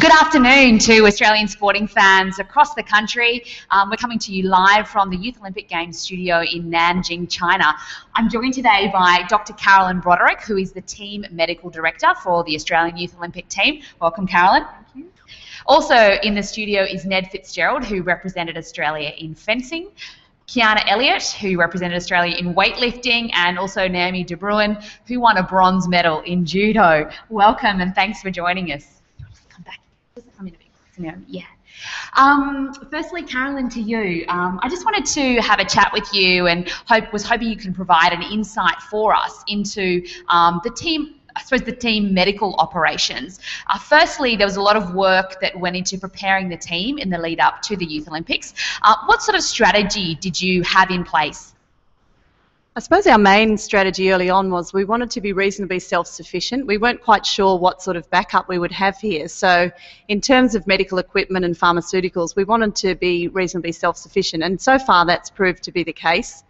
Good afternoon to Australian sporting fans across the country. We're coming to you live from the Youth Olympic Games studio in Nanjing, China. I'm joined today by Dr. Carolyn Broderick, who is the Team Medical Director for the Australian Youth Olympic Team. Welcome, Carolyn. Thank you. Also in the studio is Ned Fitzgerald, who represented Australia in fencing. Kiana Elliott, who represented Australia in weightlifting, and also Naomi De Bruin, who won a bronze medal in judo. Welcome and thanks for joining us. Come back. Come in a bit. Yeah. Firstly, Carolyn, to you. I just wanted to have a chat with you and was hoping you can provide an insight for us into the team. I suppose the team medical operations. Firstly, there was a lot of work that went into preparing the team in the lead up to the Youth Olympics. What sort of strategy did you have in place? I suppose our main strategy early on was we wanted to be reasonably self-sufficient. We weren't quite sure what sort of backup we would have here. So in terms of medical equipment and pharmaceuticals, we wanted to be reasonably self-sufficient, and so far that's proved to be the case.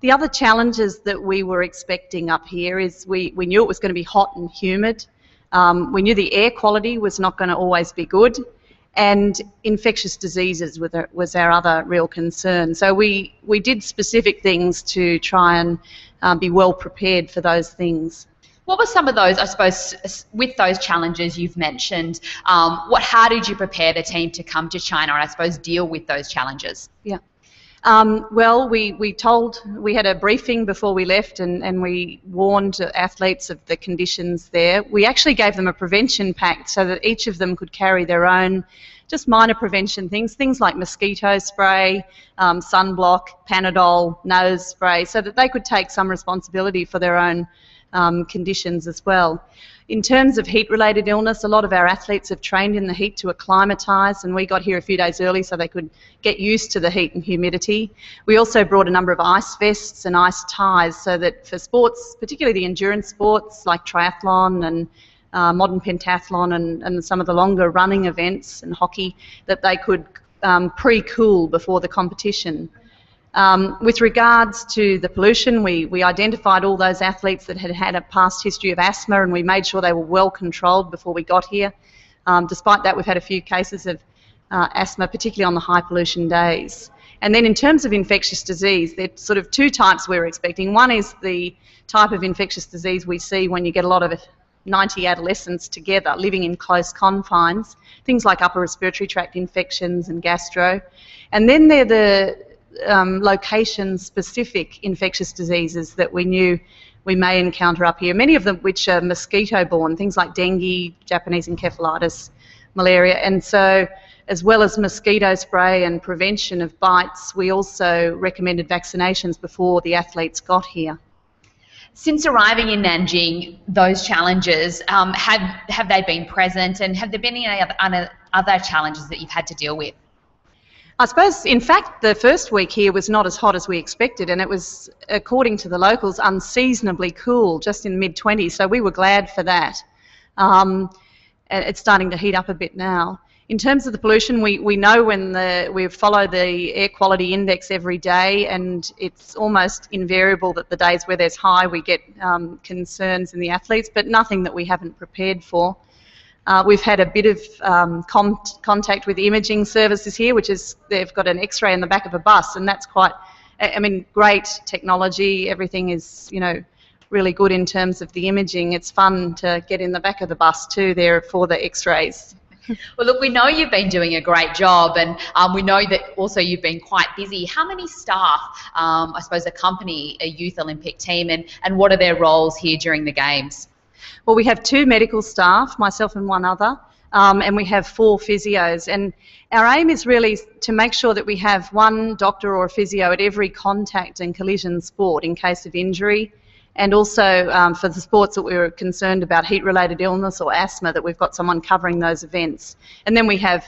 The other challenges that we were expecting up here is we knew it was going to be hot and humid. We knew the air quality was not going to always be good, and infectious diseases was our other real concern. So we did specific things to try and be well prepared for those things. What were some of those, I suppose, with those challenges you've mentioned? How did you prepare the team to come to China and I suppose deal with those challenges? Yeah. Well, we had a briefing before we left, and we warned athletes of the conditions there. We actually gave them a prevention pack so that each of them could carry their own just minor prevention things like mosquito spray, sunblock, Panadol, nose spray, so that they could take some responsibility for their own conditions as well. In terms of heat-related illness, a lot of our athletes have trained in the heat to acclimatise, and we got here a few days early so they could get used to the heat and humidity. We also brought a number of ice vests and ice ties so that for sports, particularly the endurance sports like triathlon and modern pentathlon and some of the longer running events and hockey, that they could pre-cool before the competition. With regards to the pollution, we identified all those athletes that had had a past history of asthma, and we made sure they were well controlled before we got here. Despite that, we've had a few cases of asthma, particularly on the high pollution days. And then in terms of infectious disease, there's sort of two types we were expecting. One is the type of infectious disease we see when you get a lot of 90 adolescents together living in close confines, things like upper respiratory tract infections and gastro. And then they're the location-specific infectious diseases that we knew we may encounter up here, many of them which are mosquito-borne, things like dengue, Japanese encephalitis, malaria. And so, as well as mosquito spray and prevention of bites, we also recommended vaccinations before the athletes got here. Since arriving in Nanjing, those challenges, have they been present, and have there been any other challenges that you've had to deal with? I suppose, in fact, the first week here was not as hot as we expected, and it was, according to the locals, unseasonably cool, just in mid-20s, so we were glad for that. And it's starting to heat up a bit now. In terms of the pollution, we know we follow the air quality index every day, and it's almost invariable that the days where there's high we get concerns in the athletes, but nothing that we haven't prepared for. We've had a bit of contact with imaging services here, which is they've got an X-ray in the back of a bus, and that's quite, I mean, great technology. Everything is, you know, really good in terms of the imaging. It's fun to get in the back of the bus too there for the X-rays. Well, look, we know you've been doing a great job, and we know that also you've been quite busy. How many staff, I suppose, accompany a Youth Olympic team, and what are their roles here during the Games? Well, we have 2 medical staff, myself and one other, and we have 4 physios. And our aim is really to make sure that we have 1 doctor or physio at every contact and collision sport in case of injury, and also for the sports that we were concerned about, heat-related illness or asthma, that we've got someone covering those events. And then we have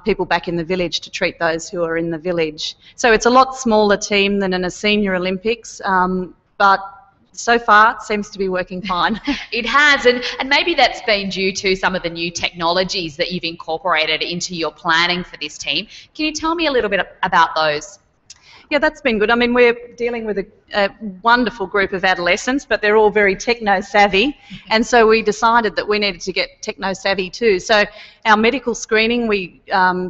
people back in the village to treat those who are in the village. So it's a lot smaller team than in a senior Olympics, but so far it seems to be working fine. It has, and maybe that's been due to some of the new technologies that you've incorporated into your planning for this team. Can you tell me a little bit about those? Yeah, that's been good. I mean, we're dealing with a wonderful group of adolescents, but they're all very techno-savvy, and so we decided that we needed to get techno-savvy too. So our medical screening, we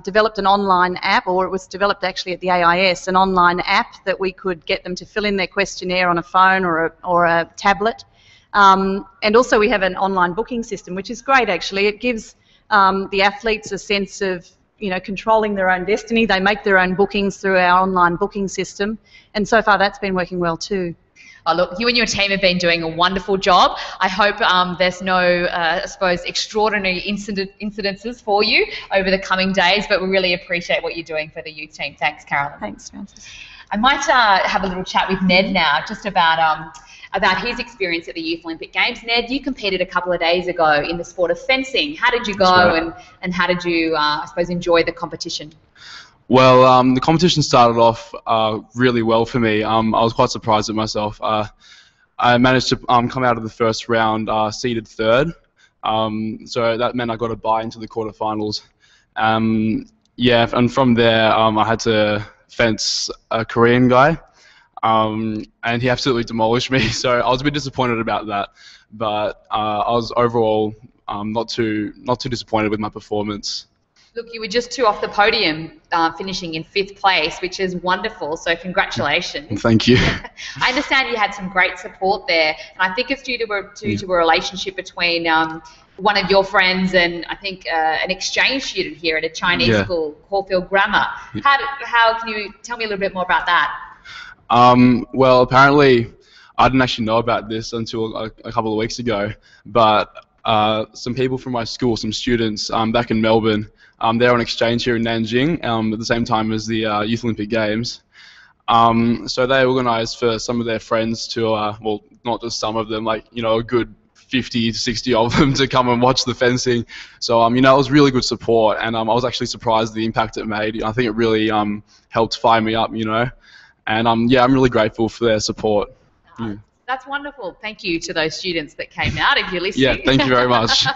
developed an online app, or it was developed actually at the AIS, an online app that we could get them to fill in their questionnaire on a phone or a tablet. And also we have an online booking system, which is great actually. It gives the athletes a sense of controlling their own destiny. They make their own bookings through our online booking system, and so far that's been working well too. Oh, look, you and your team have been doing a wonderful job. I hope there's no, I suppose, extraordinary incidences for you over the coming days, but we really appreciate what you're doing for the youth team. Thanks, Carolyn. Thanks, Francis. I might have a little chat with Ned now, just about his experience at the Youth Olympic Games. Ned, you competed a couple of days ago in the sport of fencing. How did you go, right, and how did you, I suppose, enjoy the competition? Well, the competition started off really well for me. I was quite surprised at myself. I managed to come out of the first round seeded third, so that meant I got a bye into the quarterfinals. Yeah, and from there I had to fence a Korean guy. And he absolutely demolished me, so I was a bit disappointed about that. But I was overall not too disappointed with my performance. Look, you were just 2 off the podium, finishing in 5th place, which is wonderful. So congratulations. Thank you. I understand you had some great support there, and I think it's due to a relationship between one of your friends and I think an exchange student here at a Chinese school, Caulfield Grammar. How can you tell me a little bit more about that? Well, apparently I didn't actually know about this until a couple of weeks ago, but some people from my school, some students back in Melbourne, they're on exchange here in Nanjing at the same time as the Youth Olympic Games. So they organised for some of their friends to, well, not just some of them, like, a good 50 to 60 of them to come and watch the fencing. So, it was really good support, and I was actually surprised at the impact it made. I think it really helped fire me up, And yeah, I'm really grateful for their support. That's wonderful. Thank you to those students that came out, if you're listening. Yeah, thank you very much.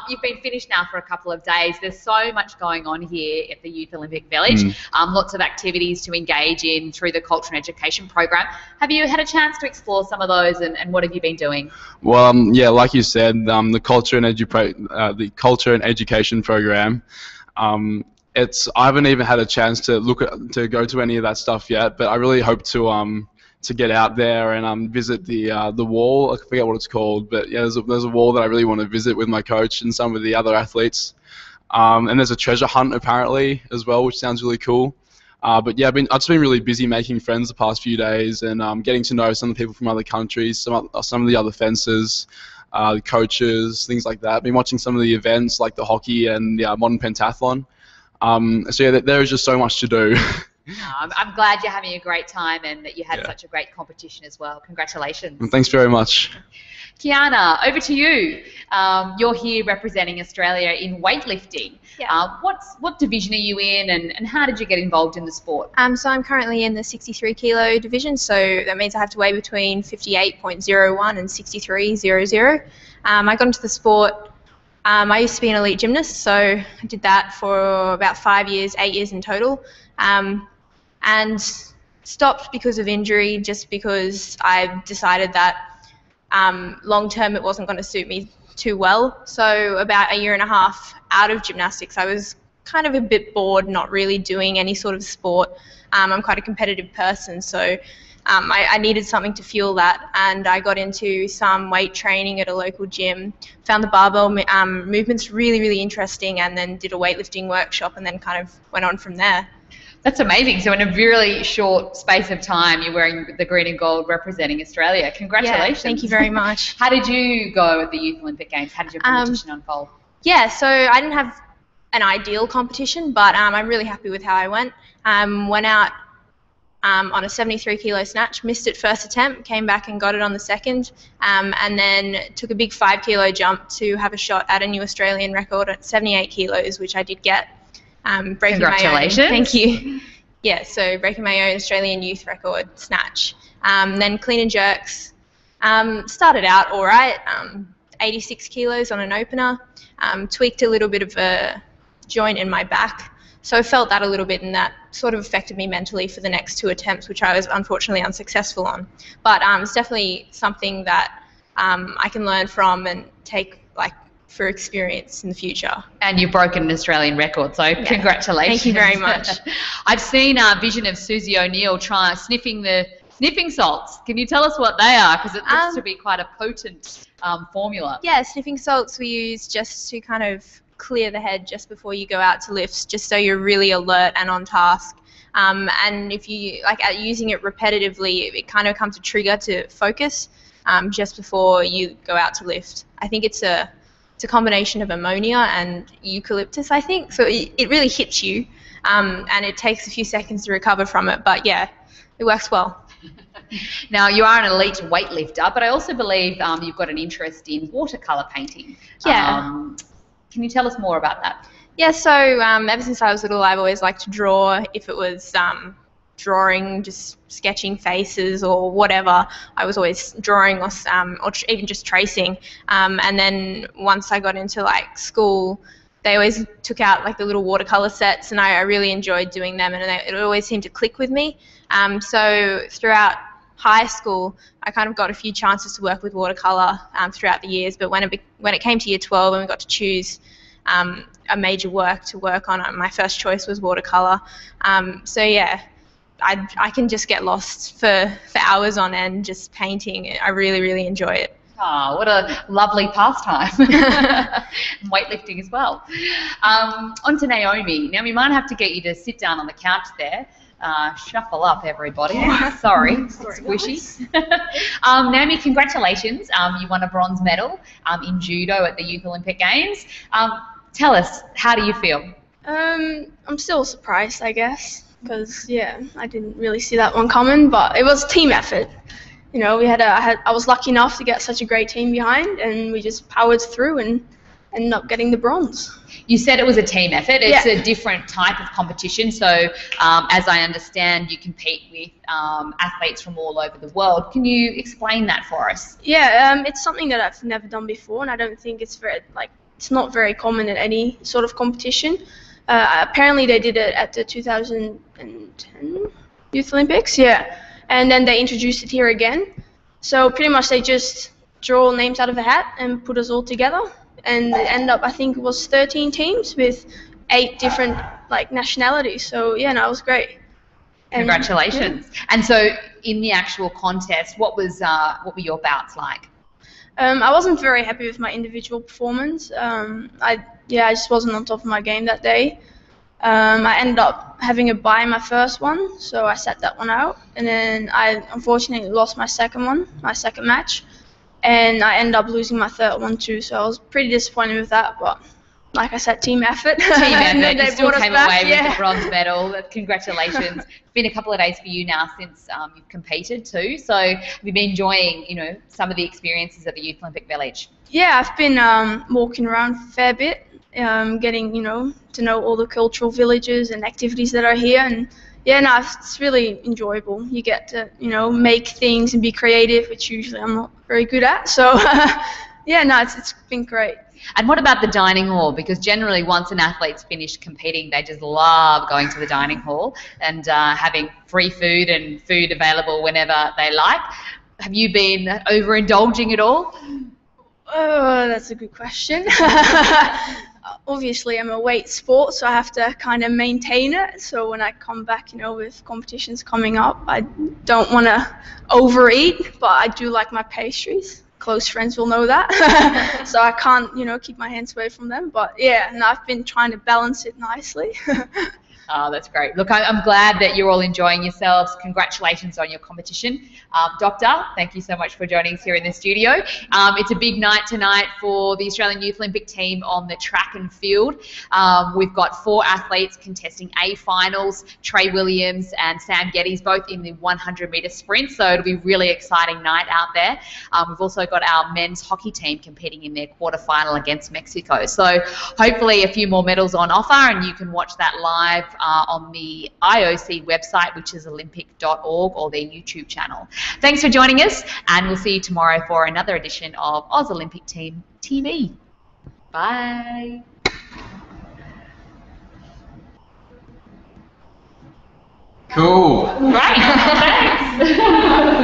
You've been finished now for a couple of days. There's so much going on here at the Youth Olympic Village. Lots of activities to engage in through the Culture and Education program. Have you had a chance to explore some of those, and what have you been doing? Well, yeah, like you said, the Culture and Education program. I haven't even had a chance to go to any of that stuff yet, but I really hope to get out there and visit the wall. I forget what it's called, but yeah, there's a wall that I really want to visit with my coach and some of the other athletes. And there's a treasure hunt apparently as well, which sounds really cool. But yeah, I've just been really busy making friends the past few days and getting to know some of the people from other countries, some of the other fencers, the coaches, things like that. I've been watching some of the events like the hockey and the modern pentathlon. So yeah, there is just so much to do. I'm glad you're having a great time and that you had such a great competition as well. Congratulations. Well, thanks very much. Kiana, over to you. You're here representing Australia in weightlifting. Yeah. What division are you in, and how did you get involved in the sport? So I'm currently in the 63 kilo division, so that means I have to weigh between 58.01 and 63.00. I got into the sport. I used to be an elite gymnast, so I did that for about 5 years, 8 years in total, and stopped because of injury, just because I decided that long term it wasn't going to suit me too well. So about a year and a half out of gymnastics, I was kind of a bit bored, not really doing any sort of sport. I'm quite a competitive person, so I needed something to fuel that, and I got into some weight training at a local gym, found the barbell movements really, really interesting, and then did a weightlifting workshop and then kind of went on from there. That's amazing. So in a really short space of time, you're wearing the green and gold representing Australia. Congratulations. Yeah, thank you very much. How did you go at the Youth Olympic Games? How did your competition unfold? Yeah, so I didn't have an ideal competition, but I'm really happy with how I went. Went out on a 73 kilo snatch, missed it first attempt, came back and got it on the second, and then took a big 5 kilo jump to have a shot at a new Australian record at 78 kilos, which I did get. Breaking Congratulations. My own, thank you. Yeah, so breaking my own Australian youth record snatch. Then clean and jerks. Started out all right, 86 kilos on an opener. Tweaked a little bit of a joint in my back, So I felt that a little bit, and that sort of affected me mentally for the next 2 attempts, which I was unfortunately unsuccessful on. But it's definitely something that I can learn from and take for experience in the future. And you've broken an Australian record, so congratulations. Thank you very much. I've seen a vision of Susie O'Neill sniffing salts. Can you tell us what they are? Because it looks to be quite a potent formula. Yeah, sniffing salts we use just to kind of clear the head just before you go out to lifts, just so you're really alert and on task. And if you using it repetitively, it kind of becomes a trigger to focus just before you go out to lift. I think it's a combination of ammonia and eucalyptus, I think. So it really hits you, and it takes a few seconds to recover from it. But yeah, it works well. Now, you are an elite weightlifter, but I also believe you've got an interest in watercolour painting. Yeah. Can you tell us more about that? Yeah, so ever since I was little, I've always liked to draw. If it was drawing, just sketching faces or whatever, I was always drawing or even just tracing. And then once I got into school, they always took out the little watercolor sets, and I really enjoyed doing them, and it always seemed to click with me. So throughout high school, I kind of got a few chances to work with watercolor throughout the years, but when it came to year 12 and we got to choose a major work to work on, my first choice was watercolor. So yeah, I can just get lost for hours on end just painting. I really, really enjoy it. Oh, what a lovely pastime. And weightlifting as well. On to Naomi. Now, we might have to get you to sit down on the couch there. Shuffle up, everybody. Sorry, squishy. Naomi, congratulations. You won a bronze medal in judo at the Youth Olympic Games. Tell us, how do you feel? I'm still surprised, I guess, because I didn't really see that one coming. But it was a team effort. You know, I was lucky enough to get such a great team behind, and we just powered through and ended up getting the bronze. You said it was a team effort. It's a different type of competition. So, as I understand, you compete with athletes from all over the world. Can you explain that for us? Yeah, it's something that I've never done before, and I don't think it's it's not very common in any sort of competition. Apparently, they did it at the 2010 Youth Olympics. Yeah. And then they introduced it here again. So pretty much they just draw names out of a hat and put us all together. And it ended up, I think it was 13 teams with 8 different nationalities. So yeah, no, it was great. And, congratulations. Yeah. And so in the actual contest, what were your bouts like? I wasn't very happy with my individual performance. I just wasn't on top of my game that day. I ended up having a bye in my first one, so I sat that one out. And then I unfortunately lost my second match. And I ended up losing my third one too, so I was pretty disappointed with that. But like I said, team effort. Team effort. You still came away with the bronze medal. Congratulations. It's been a couple of days for you now since you've competed too. So have you been enjoying, some of the experiences at the Youth Olympic Village? Yeah, I've been walking around a fair bit. Getting to know all the cultural villages and activities that are here, and it's really enjoyable. You get to make things and be creative, which usually I'm not very good at. So it's been great. And what about the dining hall? Because generally once an athlete's finished competing, they just love going to the dining hall and having free food and food available whenever they like. Have you been overindulging at all? Oh, that's a good question. Obviously, I'm a weight sport, so I have to kind of maintain it. So when I come back, with competitions coming up, I don't want to overeat, but I do like my pastries. Close friends will know that. So I can't, keep my hands away from them. But I've been trying to balance it nicely. Oh, that's great. Look, I'm glad that you're all enjoying yourselves. Congratulations on your competition. Doctor, thank you so much for joining us here in the studio. It's a big night tonight for the Australian Youth Olympic team on the track and field. We've got 4 athletes contesting A finals, Trey Williams and Sam Geddes, both in the 100-metre sprint, so it'll be a really exciting night out there. We've also got our men's hockey team competing in their quarterfinal against Mexico. So hopefully a few more medals on offer, and you can watch that live on the IOC website, which is olympic.org, or their YouTube channel. Thanks for joining us, and we'll see you tomorrow for another edition of AUSOlympicTeam TV. Bye. Cool. Great. Thanks.